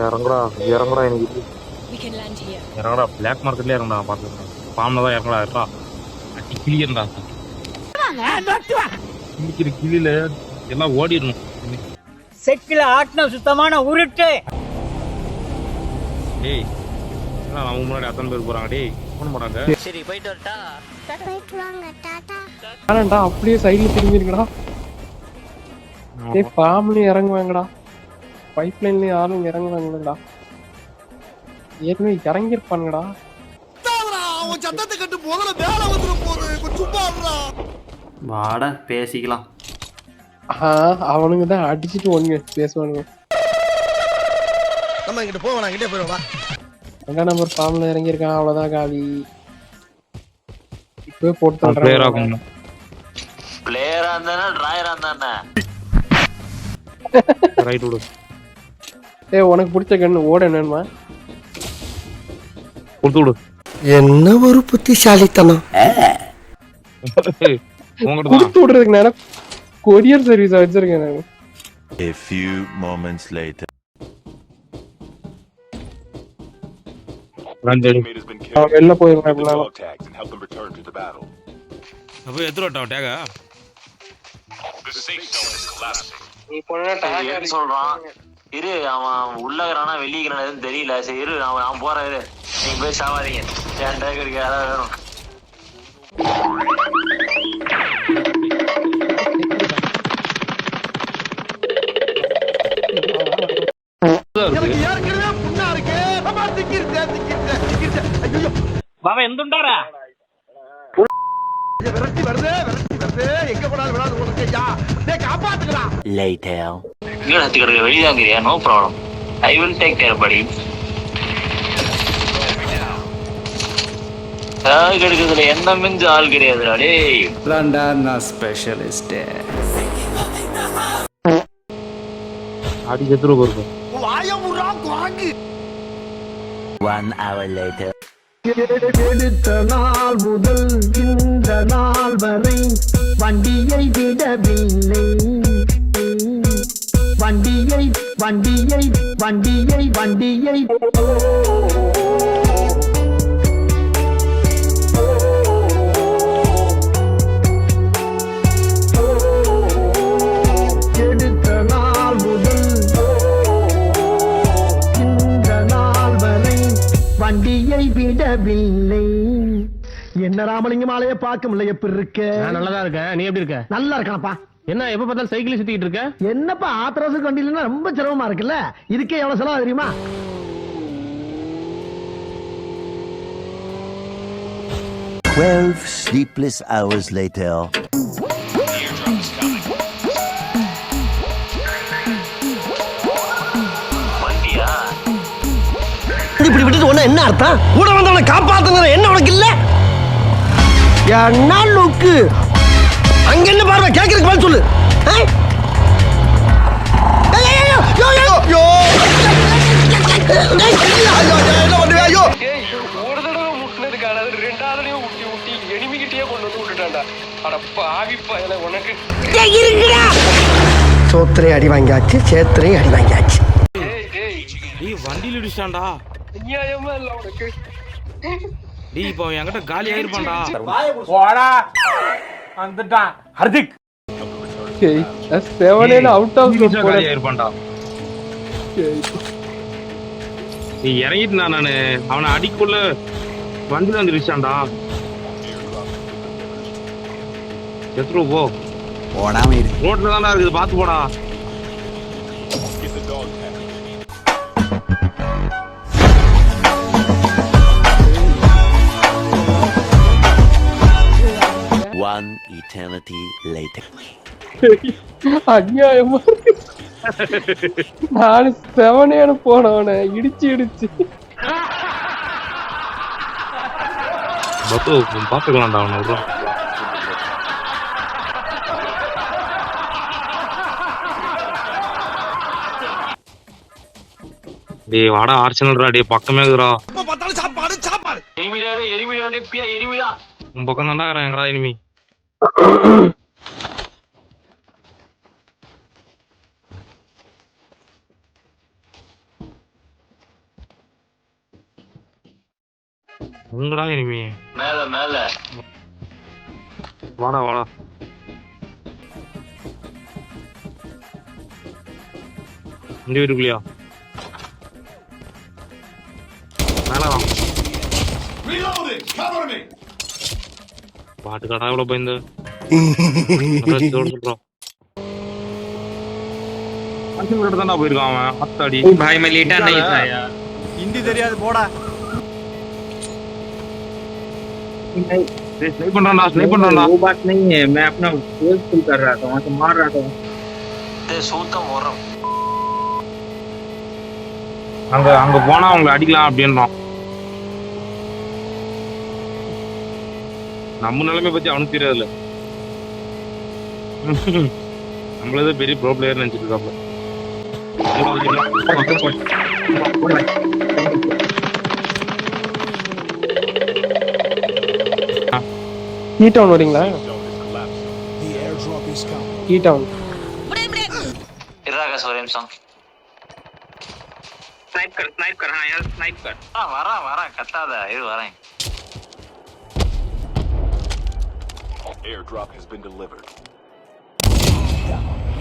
இறங்குடா இறங்குடா எனக்கு We can land here. இறங்குடா black மார்க்கெட்லயே இறங்குடா பார்த்துக்கலாம் பாம்புல தான் இறங்குடா இருடா அட்டி கிளியண்டா கிளிக்கிற கிளியில எல்லாம் ஓடிடணும் செக்கில ஆட்டின சுத்தமான உருட்டு. டேய் எல்லாம் அவங்க முன்னாடி அத்தனை பேர் போறாங்க டேய் போன போறாங்க சரி போயிட்டு வரட்டா. ஆனாண்டா அப்படியே சைடுல திரும்பிருக்கடா. டேய் பாம்புலயும் இறங்குவாங்கடா, பைப் லைன்லயும் யாரும் இறங்குவாங்கடா. ஏற்கனவே இறங்கிருப்பானுங்கடா. வாட பேசிக்கலாம். அவனுங்க தான் அடிச்சுட்டு ஒண்ணு பேசுவானுங்க. நம்ம இங்கிட்ட போவோம், அங்கிட்டே போயிடுவா. ரெண்டாம் நம்பர் பாம்புல இறங்கியிருக்கான், அவ்வளவுதான் காலி. இப்பவே போட்டு பிளேயர் ஆகும் பிளேயரா இருந்தானே டிராயரா இருந்தானே ரைட் விடு. ஏய் உனக்கு பிடிச்ச கண்ணு ஓட என்னமா கொடுத்து விடு. என்ன ஒரு புத்திசாலித்தனம். கொடுத்து விடுறதுக்கு நேரம் கொரியர் சர்வீஸ் வச்சிருக்கேன் நான். A few moments later. வெளில போயிருக்கேன். அப்ப எத்தனை டேகா சொல்றான் இரு அவன் உள்ளகிறானா வெளியிறானா எதுவும் தெரியல. சரி இரு அவன் போறேன் இரு நீங்க போய் சாவாதீங்க. என் டேக் இருக்கு யாராவது வேணும். എന്തുണ്ടാറാ வெளியாங்கிறியா? No problem, I will take care படி. கிடைக்கிறதுல என்ன மிஞ்ச ஆள் கிடையாதுடா டேய். ஸ்பெஷலிஸ்ட் அடி செத்துரு போறது. 1 hour later. எடுத்த நாள் முதல் இந்த நாள் வரை வண்டியை விடவில்லை. வண்டியை வண்டியை வண்டியை வண்டியை எடுத்த நாள் முதல் இந்த நாள் வரை வண்டியை விடவில்லை. என்ன ராமலிங்கம் ஆலைய பார்க்க முடியல. எப்படி இருக்க? நல்லதா இருக்கேன். நீ எப்படி இருக்க? நல்லா இருக்கானப்பா. என்ன எப்ப பார்த்தாலும் சைக்கிள் சுத்திட்டு இருக்க? என்னப்பா ஆத்திரவசம் வண்டி இல்லைன்னா ரொம்ப சிரமமா இருக்குல்ல. இதுக்கே எவ்வளவு செலவு தெரியுமா? 12 sleepless hours later. வண்டியா இப்படி விட்டுட்டு ஒண்ணு என்ன அர்த்தம்? கூட வந்தவனை காப்பாத்துங்க என்ன உனக்கு இல்ல? என்ன லுக்கு? அங்க என்ன பார்வை கேக்குறதுக்கு பதில் சொல்லு. ஒரு தடவை முட்டினதுக்கான ரெண்டாவதுலயும் ஊட்டி ஊட்டி எனிமிகிட்டே கொண்டு வந்து விட்டுட்டான்டா. அட பாவி பயல உனக்கு. சோத்திரையும் அடி வாங்கியாச்சு, சேத்திரையும் அடி வாங்கியாச்சு. டேய் வண்டியில இடிச்சான்டா. நியாயமா இல்ல உனக்கு. டேய் இப்போ என்கிட்ட காலி ஆயிருப்பான்டா. போடா வந்துட்டான் ஹர்திக். ஏய் செவனேல அவுட் ஆஃப் தி காலி ஆயிருப்பான்டா. டேய் இறங்கிட்டு நானு அவனை அடிக்குள்ள வண்டியில வந்து இடிச்சான்டா. எத்ரோ போ ஓடாம இருக்கு. ரோட்ல தான்டா இருக்குது பாத்து போடா. One eternity later. அநியாயமா நாலு செவனேன்னு போனவன இடிச்சு இடிச்சு பாத்துக்கலாம்டா அவனை விட்றா. டேய் வாடா ஆர்ச்சனல்டா. டேய் பக்கமே இருக்குடா. எரிமிடா உன் பக்கம் தான்டா இருக்கிறான் எங்கடா இனிமே. உங்கடா இனிமே மேல மேல வாடா வாடா. இந்த வீட்டுக்குள்ளயா? மேல வா. பாட்டு கடா எவ்வளவு பயந்து சொல்றான். தான்டா போயிருக்கான் அவன். அத்தாடி भाई मैं लेटा नहीं था यार ஹிந்தி தெரியாது போடா. ஸ்னைப் பண்றான்டா, ஸ்னைப் பண்றான்டா. वो बात नहीं है मैं अपना गोल फुल कर रहा था वहां से मार रहा था சூத்தம் வரும். அங்க போனா அவங்களை அடிக்கலாம் அப்படின்றான். நம்ம நிலைமை பத்தி அவனுக்கு தெரியாதுல்ல. நம்மளதான் பெரிய ப்ரோ பிளேயர் நினைச்சிட்டு இருக்காப்ல. கீ டவுன் வரீங்களா? கீ டவுன் இராகாஸ் ஒரு நிமிஷம். स्नाइप कर हाँ यार स्नाइप कर வரேன் கத்தாத இரு வரேன். Airdrop has been delivered.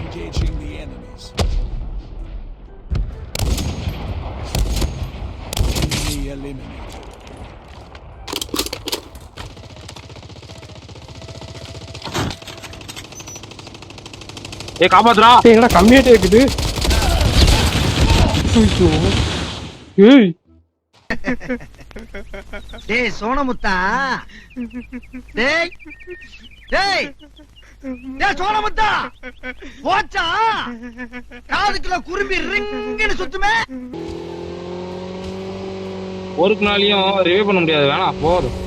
Engaging the enemies. Enemy eliminated. ஏய் காப்பாத்துடா. என்னடா கம்மியாட்டே இருக்குது. ஏய் டேய் சோனமுத்தா, டேய் டேய் டேய் சோனமுத்தா, போச்சா காதுக்குள்ள குரும்பி ரிங்குன்னு சுத்துமே. ஒருக்கு நாளையும் ரிவைவ் பண்ண முடியாது. வேணாம் போதும்.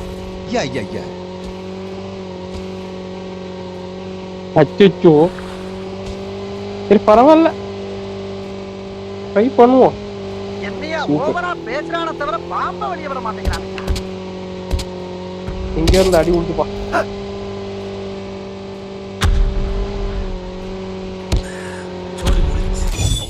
அச்சோ சரி பரவாயில்ல ட்ரை பண்ணுவோம். என்னையா ஓவரா பேசுறான தவிர பாம்ப வெளிய வர மாட்டேங்கிறான். இங்க இருந்து அடி உண்டுப்பா.